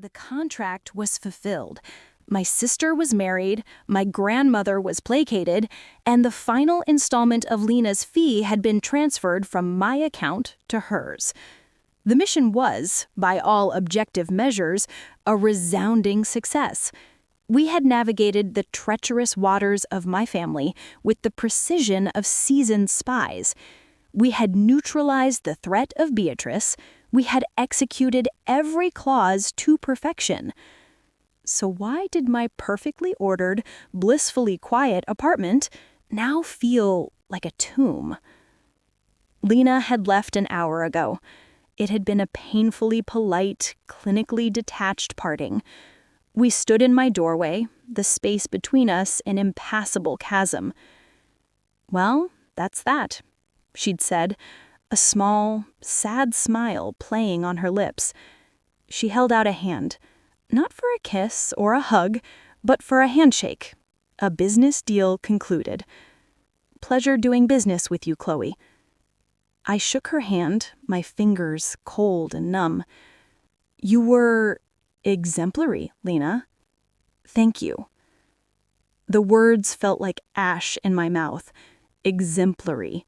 The contract was fulfilled. My sister was married, my grandmother was placated, and the final installment of Lena's fee had been transferred from my account to hers. The mission was, by all objective measures, a resounding success. We had navigated the treacherous waters of my family with the precision of seasoned spies. We had neutralized the threat of Beatrice. We had executed every clause to perfection. So why did my perfectly ordered, blissfully quiet apartment now feel like a tomb? Lena had left an hour ago. It had been a painfully polite, clinically detached parting. We stood in my doorway, the space between us an impassable chasm. "Well, that's that," she'd said, a small, sad smile playing on her lips. She held out a hand, not for a kiss or a hug, but for a handshake. A business deal concluded. "Pleasure doing business with you, Chloe." I shook her hand, my fingers cold and numb. "You were exemplary, Lena." "Thank you." The words felt like ash in my mouth. Exemplary.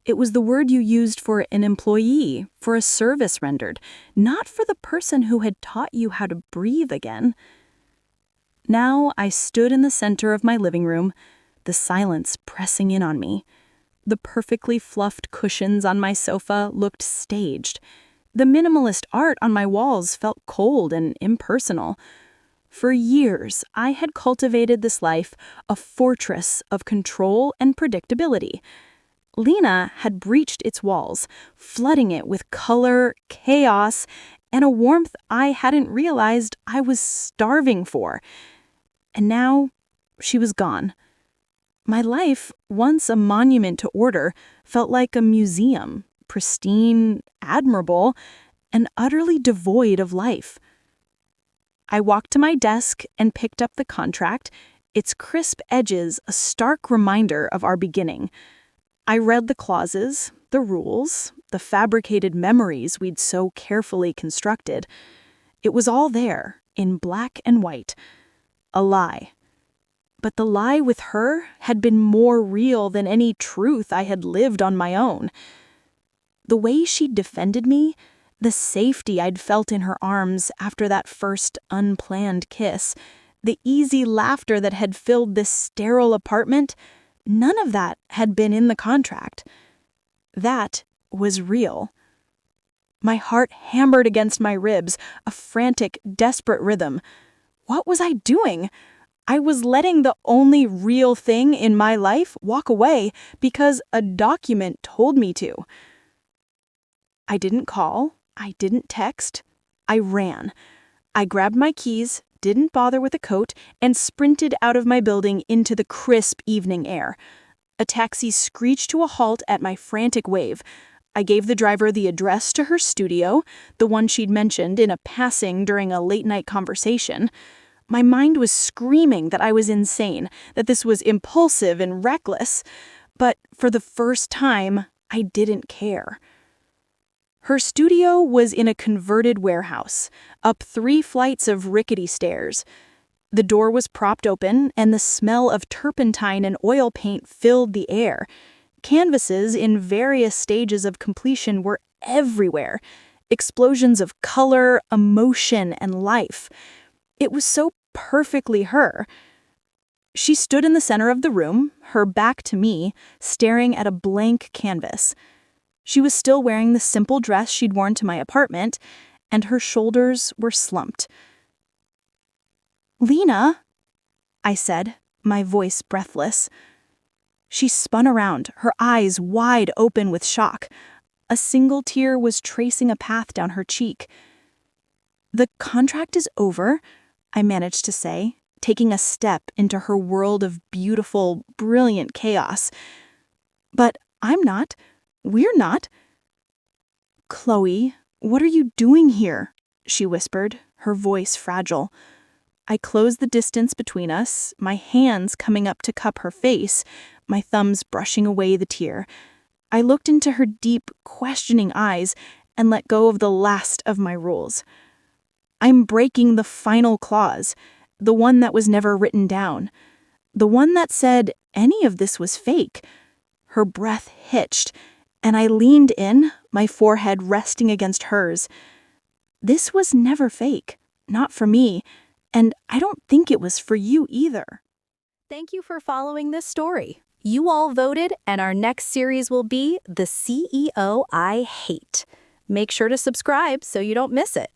It was the word you used for an employee, for a service rendered, not for the person who had taught you how to breathe again. Now I stood in the center of my living room, the silence pressing in on me. The perfectly fluffed cushions on my sofa looked staged. The minimalist art on my walls felt cold and impersonal. For years, I had cultivated this life, a fortress of control and predictability. Lena had breached its walls, flooding it with color, chaos, and a warmth I hadn't realized I was starving for. And now, she was gone. My life, once a monument to order, felt like a museum, pristine, admirable, and utterly devoid of life. I walked to my desk and picked up the contract, its crisp edges a stark reminder of our beginning. I read the clauses, the rules, the fabricated memories we'd so carefully constructed. It was all there, in black and white. A lie. But the lie with her had been more real than any truth I had lived on my own. The way she'd defended me, the safety I'd felt in her arms after that first unplanned kiss, the easy laughter that had filled this sterile apartment, none of that had been in the contract. That was real. My heart hammered against my ribs, a frantic, desperate rhythm. What was I doing? I was letting the only real thing in my life walk away because a document told me to. I didn't call. I didn't text. I ran. I grabbed my keys, didn't bother with a coat, and sprinted out of my building into the crisp evening air. A taxi screeched to a halt at my frantic wave. I gave the driver the address to her studio, the one she'd mentioned in a passing during a late-night conversation. My mind was screaming that I was insane, that this was impulsive and reckless. But for the first time, I didn't care. Her studio was in a converted warehouse, up 3 flights of rickety stairs. The door was propped open, and the smell of turpentine and oil paint filled the air. Canvases in various stages of completion were everywhere. Explosions of color, emotion, and life. It was so perfectly her. She stood in the center of the room, her back to me, staring at a blank canvas. She was still wearing the simple dress she'd worn to my apartment, and her shoulders were slumped. "Lena," I said, my voice breathless. She spun around, her eyes wide open with shock. A single tear was tracing a path down her cheek. "The contract is over," I managed to say, taking a step into her world of beautiful, brilliant chaos. "But I'm not. We're not." "Chloe, what are you doing here?" she whispered, her voice fragile. I closed the distance between us, my hands coming up to cup her face, my thumbs brushing away the tear. I looked into her deep, questioning eyes and let go of the last of my rules. I'm breaking the final clause, the one that was never written down, the one that said any of this was fake. Her breath hitched, and I leaned in, my forehead resting against hers. This was never fake, not for me, and I don't think it was for you either. Thank you for following this story. You all voted, and our next series will be The CEO I Hate. Make sure to subscribe so you don't miss it.